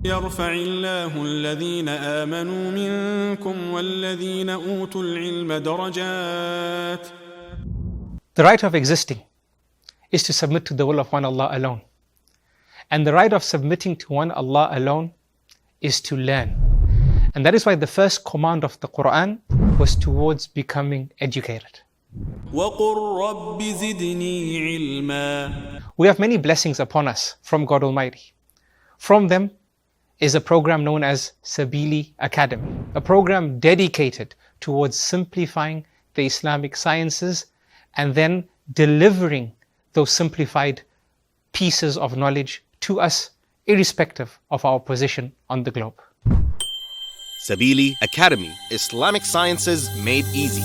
يرفع الله الذين آمنوا منكم والذين أوتوا العلم درجات. The right of existing is to submit to the will of one Allah alone. And the right of submitting to one Allah alone is to learn. And that is why the first command of the Quran was towards becoming educated. وَقُلْ رَبِّ زِدْنِي عِلْمًا. We have many blessings upon us from God Almighty. From them is a program known as Sabeeli Academy, a program dedicated towards simplifying the Islamic sciences and then delivering those simplified pieces of knowledge to us, irrespective of our position on the globe. Sabeeli Academy, Islamic Sciences made easy.